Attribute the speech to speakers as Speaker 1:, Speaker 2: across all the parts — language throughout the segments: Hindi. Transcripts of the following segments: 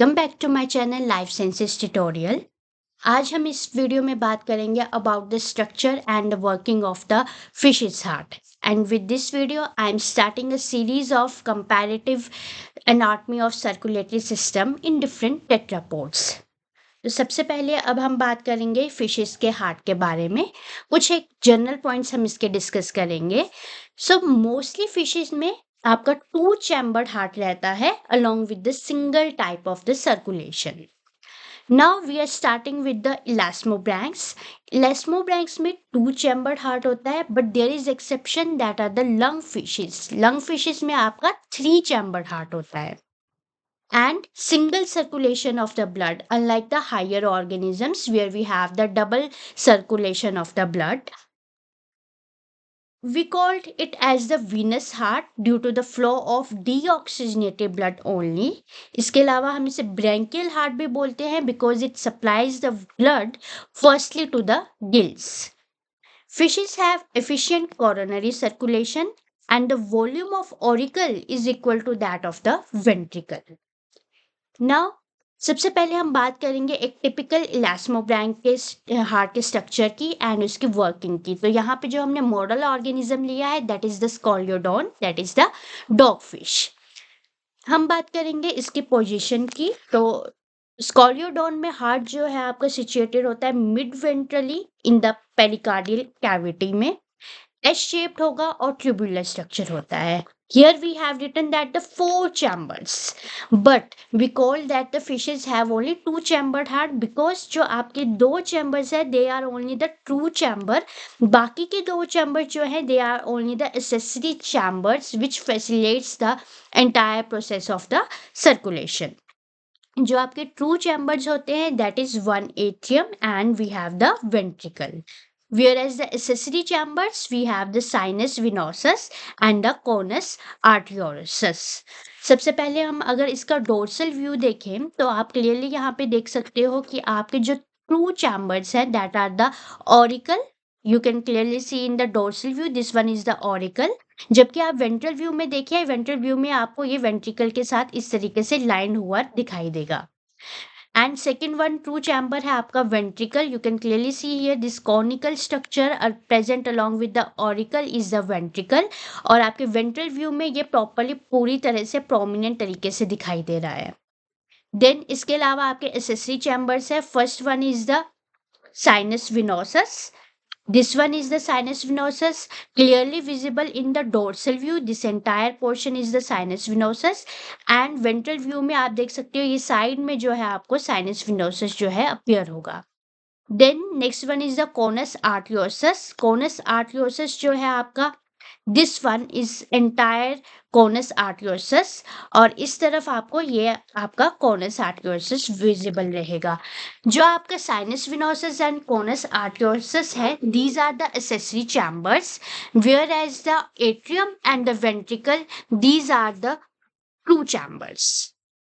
Speaker 1: Welcome back to my channel life sciences tutorial. आज हम इस वीडियो में बात करेंगे about the structure and the working of the fish's heart. And with this video I am starting a series of comparative anatomy of circulatory system in different tetrapods. तो सबसे पहले अब हम बात करेंगे फिशेस के हार्ट के बारे में। कुछ एक जनरल पॉइंट्स हम इसके डिस्कस करेंगे। सो मोस्टली फिशेस में आपका टू चैम्बर्ड हार्ट रहता है along with the single type of the circulation. Now we are starting with the elasmobranchs. Elasmobranchs में टू चैम्बर्ड हार्ट होता है, but there is exception that are the lung fishes. Lung fishes में आपका थ्री चैम्बर्ड हार्ट होता है and single circulation of the blood, unlike the higher organisms where we have the double circulation of the blood. We called it as the venous heart due to the flow of deoxygenated blood only. इसके अलावा हम इसे branchial heart भी बोलते हैं because it supplies the blood firstly to the gills. Fishes have efficient coronary circulation and the volume of auricle is equal to that of the ventricle. Now सबसे पहले हम बात करेंगे एक टिपिकल इलास्मोब्रैंक के हार्ट के स्ट्रक्चर की एंड उसकी वर्किंग की। तो यहाँ पे जो हमने मॉडल ऑर्गेनिज्म लिया है that is the Scoliodon, that is the dog fish. हम बात करेंगे इसकी पोजीशन की। तो स्कॉलियोडॉन में हार्ट जो है आपका सिचुएटेड होता है mid ventrally in the pericardial cavity में, एस शेप्ड होगा और ट्यूबुलर स्ट्रक्चर होता है। Here we have written that the four chambers, but we call that the fishes have only two chambered heart because जो आपके दो chambers है they are only the true chamber, बाकी के दो chambers जो है they are only the accessory chambers which facilitates the entire process of the circulation. जो आपके ट्रू चैम्बर्स होते हैं that is one atrium and we have the ventricle, whereas the accessory chambers we have the sinus venosus and the conus arteriosus. सबसे पहले हम अगर इसका डोर्सल व्यू देखें तो आप क्लियरली यहाँ पे देख सकते हो कि आपके जो ट्रू चैम्बर्स हैं that are the auricle, you can clearly see in the dorsal view this one is the auricle. जबकि आप वेंट्रल व्यू में देखिए, वेंट्रल व्यू में आपको ये वेंट्रिकल के साथ इस तरीके से लाइन हुआ दिखाई देगा। And second one true chamber है आपका ventricle, you can clearly see here this conical structure are present along with the auricle is the ventricle, और आपके वेंट्रल व्यू में ये प्रॉपरली पूरी तरह से प्रोमिनेंट तरीके से दिखाई दे रहा है। देन इसके अलावा आपके एसेसरी चैम्बर्स है, first one is the sinus venosus. This one is the sinus venosus, clearly visible in the dorsal view. This entire portion is the sinus venosus and ventral view में आप देख सकते हो ये साइड में जो है आपको sinus venosus जो है अपीयर होगा। Then next one is the conus arteriosus. Conus arteriosus जो है आपका this one is entire conus आर्टियोसिस, और इस तरफ आपको ये आपका कोनस आर्टियोसिस विजिबल रहेगा। जो आपका sinus venosus and conus arteriosus है these are the accessory chambers, whereas the atrium and the ventricle these are the true chambers.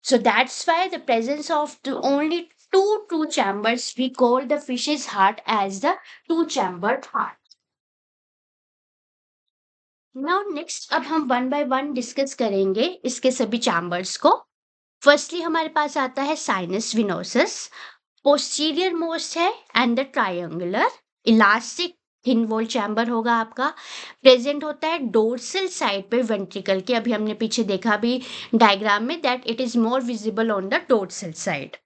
Speaker 1: So that's why the presence of the only two true chambers we call the fish's heart as the two-chambered heart. Now next अब हम वन बाय वन डिस्कस करेंगे इसके सभी चैम्बर्स को। फर्स्टली हमारे पास आता है साइनस विनोसस, पोस्टीरियर मोस्ट है and the triangular elastic thin wall chamber होगा आपका, प्रेजेंट होता है डोर्सल साइड पे वेंट्रिकल के। अभी हमने पीछे देखा भी डायग्राम में that it is more visible on the dorsal side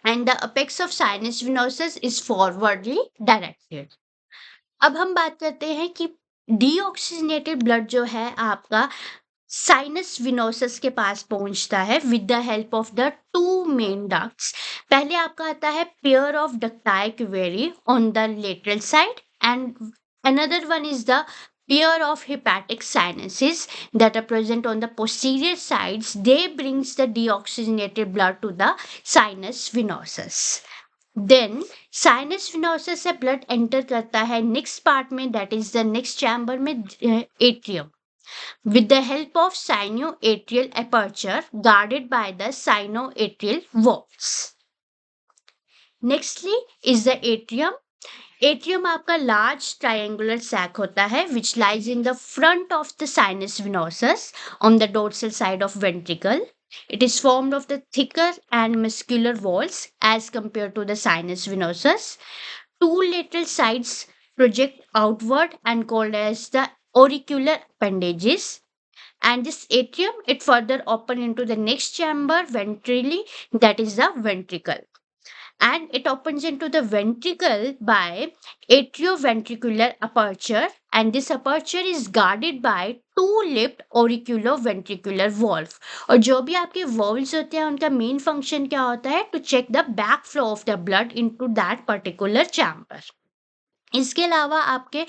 Speaker 1: and the apex of sinus venosus is forwardly directed. अब हम बात करते हैं कि डीऑक्सीजनेटेड ब्लड जो है आपका साइनस विनोसस के पास पहुंचता है with the help of the two main ducts. पहले आपका आता है pair of ducti cuvieri on the lateral side and another one is the pair of hepatic sinuses that are present on the posterior sides. They brings the deoxygenated blood to the sinus venosus. Then sinus venosus से ब्लड एंटर करता है नेक्स्ट पार्ट में that is the next chamber में atrium with the help of sinoatrial aperture guarded by the sinoatrial valves. Nextly is the atrium. Atrium आपका large triangular sac होता है which lies in the front of the sinus venosus on the dorsal side of ventricle. It is formed of the thicker and muscular walls as compared to the sinus venosus. Two lateral sides project outward and called as the auricular appendages. And this atrium, it further open into the next chamber ventrally, that is the ventricle, and it opens into the ventricle by atrioventricular aperture, and this aperture is guarded by two-lipped auriculoventricular valve. और जो भी आपके valves होते हैं उनका मेन फंक्शन क्या होता है, to check the back flow of the blood into that particular chamber. इसके अलावा आपके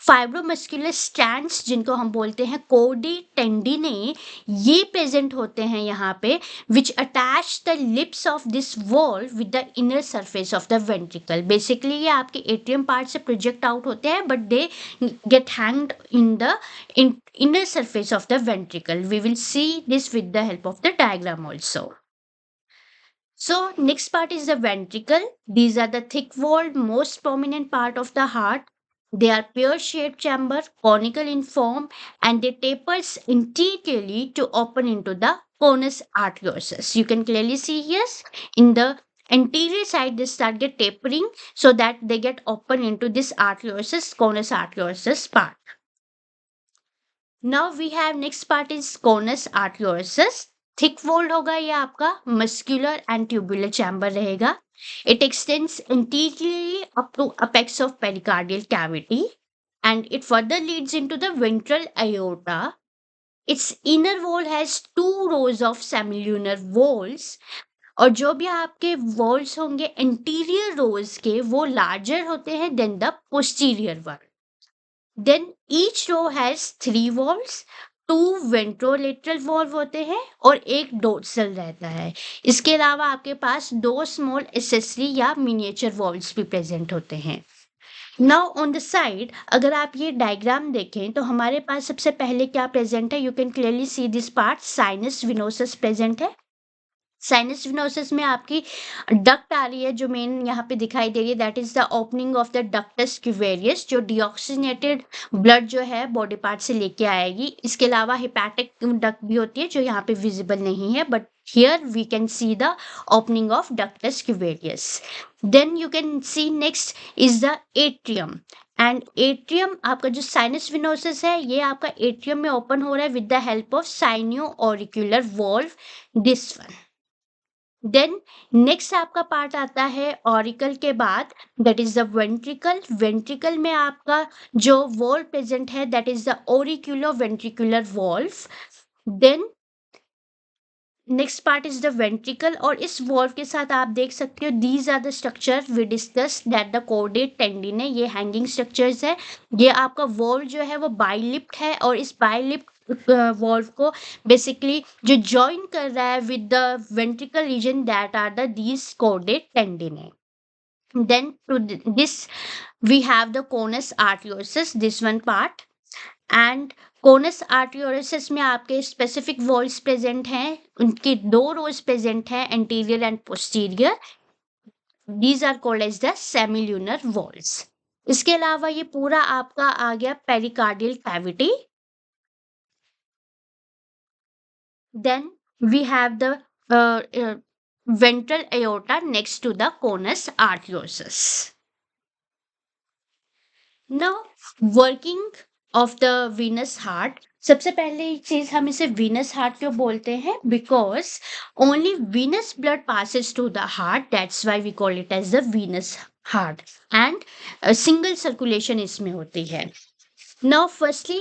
Speaker 1: फाइब्रोमस्कुलर स्ट्रैंड्स जिनको हम बोलते हैं कोडी टेंडिने, ये प्रेजेंट होते हैं यहाँ पे, which attach the lips of this wall with the inner surface of the ventricle. Basically ये आपके एट्रियम पार्ट से प्रोजेक्ट आउट होते हैं but they get hanged in the inner surface of the ventricle. We will see this with the help of the diagram also. So next part is the ventricle. These are the thick-walled, most prominent part of the heart. They are pear-shaped chamber, conical in form, and they tapers anteriorly to open into the conus arteriosus. You can clearly see here in the anterior side they start get tapering so that they get open into this arteriosus, conus arteriosus part. Now we have next part is conus arteriosus. Thick walled होगा, ये आपका मस्कुलर एंड ट्यूबुलर चैम्बर रहेगा. It extends anteriorly up to apex of pericardial cavity and it further leads into the ventral aorta. Its inner wall has two rows of semilunar walls. और जो भी आपके वॉल्स होंगे एंटीरियर रोज के, वो लार्जर होते हैं then the posterior one. Then each row has three valves. Two ventrolateral valve होते हैं और एक डोर्सल रहता है. इसके अलावा आपके पास दो स्मॉल एसेसरी या मिनिएचर वॉल्व्स भी प्रेजेंट होते हैं. नाउ ऑन द साइड अगर आप ये डायग्राम देखें तो हमारे पास सबसे पहले क्या प्रेजेंट है, you can clearly see this part, sinus venosus present है. साइनस विनोसस में आपकी डक्ट आ रही है जो मेन यहाँ पे दिखाई दे रही है, that is the opening of the ductus cuvieris, जो डिऑक्सीनेटेड ब्लड जो है बॉडी पार्ट से लेके आएगी. इसके अलावा हिपैटिक डक्ट भी होती है जो यहाँ पे विजिबल नहीं है, but here we can see the opening of ductus cuvieris. Then you can see next is the atrium, and atrium आपका जो साइनस विनोसस है ये आपका एट्रियम में ओपन हो रहा है with the help of sino auricular valve, this one. Then next आपका पार्ट आता है ऑरिकल के बाद, that is the ventricle. Ventricle में आपका जो वॉल्व प्रेजेंट है that is the auriculo ventricular valve. Then next part is the ventricle, और इस वॉल्व के साथ आप देख सकते हो these are the structure we discuss that the chordae tendineae, ये हैंगिंग स्ट्रक्चर्स है. ये आपका वॉल्व जो है वो बाइलिप्ड है और इस बाइलिप्ड वॉल्व को बेसिकली जो ज्वाइन कर रहा है with the ventricle region that are the these chordae tendineae. Then to this we have the conus arteriosus, this one part, and conus arteriosus में आपके स्पेसिफिक वॉल्स प्रेजेंट हैं, उनके दो रोज प्रेजेंट हैं anterior and posterior. These are called as the semilunar valves. इसके अलावा ये पूरा आपका आ गया pericardial cavity. Then we have the ventral aorta next to the conus arteriosus. Now working of the venous heart. सबसे पहले चीज हम इसे venous heart क्यों बोलते हैं, because only venous blood passes to the heart, that's why we call it as the venous heart, and single circulation इसमें होती है. Now firstly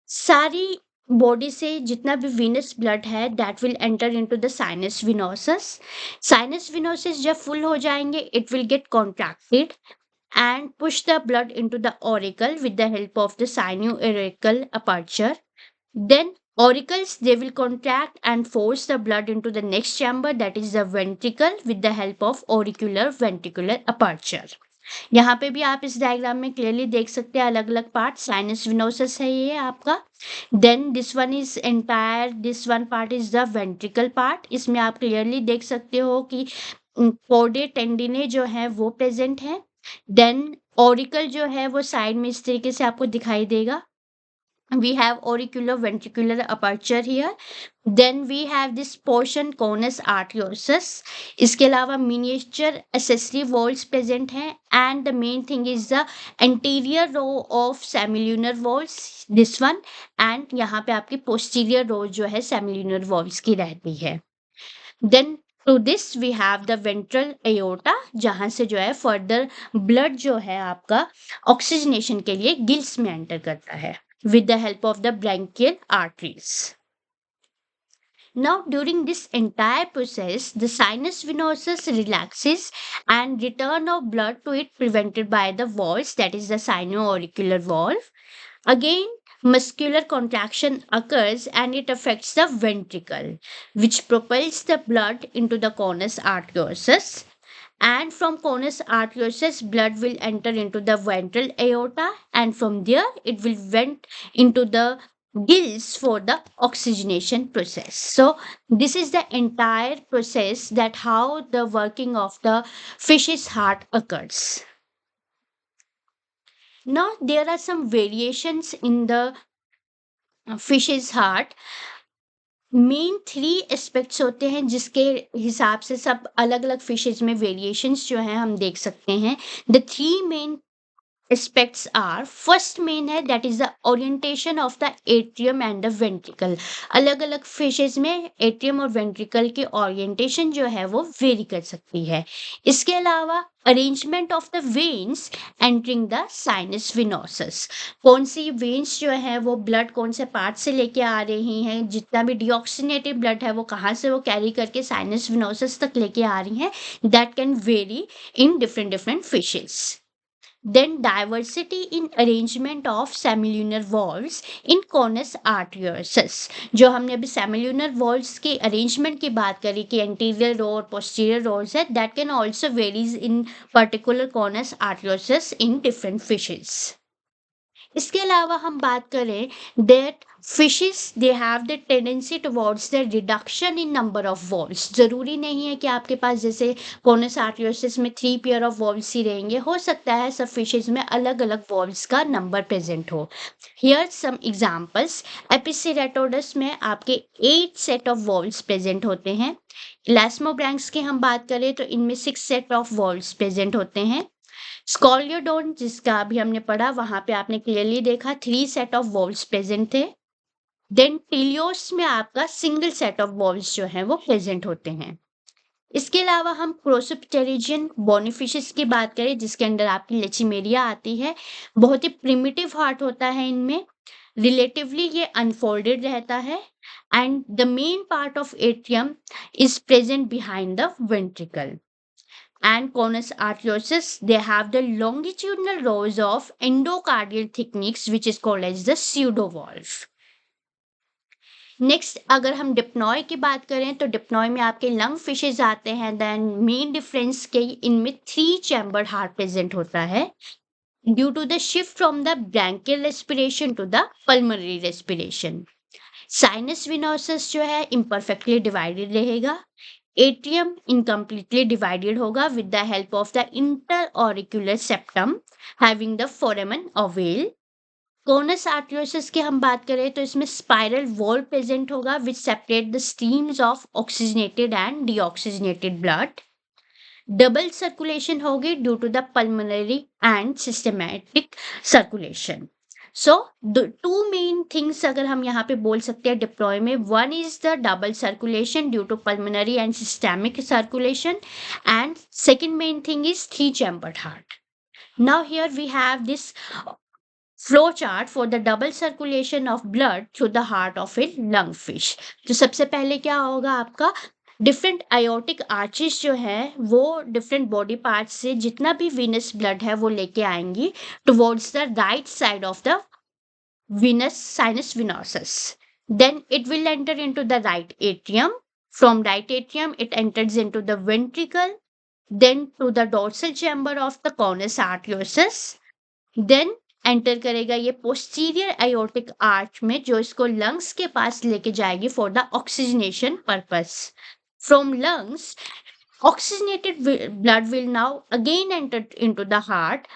Speaker 1: सारी बॉडी से जितना भी विनस ब्लड है that will enter into the sinus venosus. Sinus venosus जब फुल हो जाएंगे it will get contracted and push the blood into the auricle with the help of the sinusoauricular aperture. Then auricles, they will contract and force the blood into the next chamber, that is the ventricle, with the help of auricular ventricular aperture. यहाँ पे भी आप इस डायग्राम में क्लियरली देख सकते हैं अलग अलग पार्ट. साइनस विनोसस है ये आपका. Then this one is entire, this one part is the ventricle part. इसमें आप क्लियरली देख सकते हो कि कोर्डेट टेंडिने जो है वो प्रेजेंट है. देन ऑरिकल जो है वो साइड में इस तरीके से आपको दिखाई देगा. We have auriculoventricular aperture here. Then we have this portion conus arteriosus. इसके अलावा miniature accessory walls present हैं, and the main thing is the anterior row of semilunar walls, this one, and यहाँ पे आपकी posterior row जो है semilunar walls की रहती है. Then to this we have the ventral aorta, जहाँ से जो है further blood जो है आपका oxygenation के लिए gills में enter करता है with the help of the branchial arteries. Now, during this entire process, the sinus venosus relaxes and return of blood to it prevented by the valves, that is the sino-auricular valve. Again, muscular contraction occurs and it affects the ventricle, which propels the blood into the conus arteriosus. And from conus arteriosus, blood will enter into the ventral aorta, and from there it will vent into the gills for the oxygenation process. So this is the entire process, that how the working of the fish's heart occurs. Now there are some variations in the fish's heart. Main 3 aspects होते हैं जिसके हिसाब से सब अलग अलग फिशेज में वेरिएशंस जो हैं हम देख सकते हैं. The 3 main aspects are, first main है that is the orientation of the atrium and the ventricle. अलग अलग फिशेज में एट्रियम और वेंट्रिकल की ओरिएंटेशन जो है वो वेरी कर सकती है. इसके अलावा arrangement of the veins entering the sinus venosus. कौन सी वेन्स जो है वो ब्लड कौन से पार्ट से लेके आ रही हैं, जितना भी डिऑक्सीनेटेड ब्लड है वो कहाँ से वो कैरी करके साइनस विनोसस तक लेके आ रही हैं, that can very in different fishes. Then diversity in arrangement of semilunar valves in conus arteriosus. जो हमने अभी semilunar valves के arrangement की बात करी कि anterior row और posterior rows है, that can also varies in particular conus arteriosus in different fishes. इसके अलावा हम बात करें that fishes they have the tendency towards the reduction in number of valves. जरूरी नहीं है कि आपके पास जैसे conus arteriosus में 3 pair of valves ही रहेंगे, हो सकता है सब fishes में अलग अलग valves का number present हो. Here some examples. Epiceratodus में आपके 8 set of valves present होते हैं. Elasmobranchs की हम बात करें तो इनमें 6 set of valves present होते हैं. स्कॉलियोडोन जिसका अभी हमने पढ़ा वहां पे आपने क्लियरली देखा 3 सेट ऑफ वॉल्व्स प्रेजेंट थे. देन टिलियोस में आपका सिंगल सेट ऑफ वॉल्व्स जो है वो प्रेजेंट होते हैं. इसके अलावा हम क्रोसोप्टेरिजियन बोनीफिशेस की बात करें जिसके अंदर आपकी लेचिमेरिया आती है. बहुत ही प्रिमिटिव हार्ट होता है इनमें, रिलेटिवली ये अनफोल्डेड रहता है, and the main part of atrium is present behind the ventricle. And conus arteriosus, they have the longitudinal rows of endocardial thickness which is called as the pseudovalve. Next अगर हम डिप्नॉय की बात करें तो डिप्नॉय में आपके लंग फिशेज आते हैं. देन मेन डिफरेंस के इनमें 3 चैम्बर हार्ट प्रेजेंट होता है due to the shift from the branchial respiration to the pulmonary respiration. Sinus venosus जो है इम्परफेक्टली डिवाइडेड रहेगा. एट्रियम इनकम्प्लीटली डिवाइडेड होगा with the help of the interauricular septum having the foramen ovale. Conus arteriosus की हम बात करें तो इसमें स्पाइरल वॉल प्रेजेंट होगा which separate the streams of oxygenated and deoxygenated blood. Double circulation होगी due to the pulmonary and systematic circulation. So two main things अगर हम यहाँ पे बोल सकते हैं डिप्लॉय में, one is the double circulation due to pulmonary and systemic circulation, and second main thing is 3 chambered heart. Now here we have this flow chart for the double circulation of blood through the heart of a lung fish. तो सबसे पहले क्या होगा आपका, डिफरेंट आयोटिक आर्चेस जो है वो डिफरेंट बॉडी पार्ट्स से जितना भी वीनस ब्लड है वो लेके आएंगी towards the right side of the venous sinus venosus. Then it will enter into the right atrium. From right atrium it enters into the ventricle, then to the dorsal chamber of the conus arteriosus. Then enter करेगा ये पोस्टीरियर aortic arch में जो इसको lungs के पास लेके जाएगी for the oxygenation purpose. From lungs, oxygenated blood will now again enter into the heart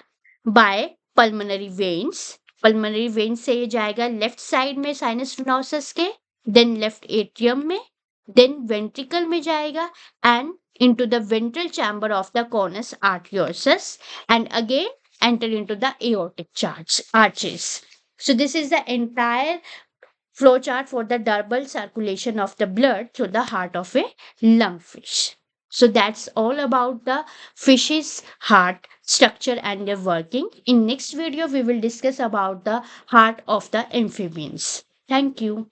Speaker 1: by pulmonary veins, pulmonary vein से ये जाएगा लेफ्ट साइड में साइनस वेनोसस के, देन लेफ्ट एट्रियम में, देन वेंट्रिकल में जाएगा and into the ventral chamber of the conus arteriosus and again enter into the aortic arches. So this is the entire flowchart for the double circulation of the blood through the heart of a lungfish. So that's all about the fish's heart structure and their working. In next video, we will discuss about the heart of the amphibians. Thank you.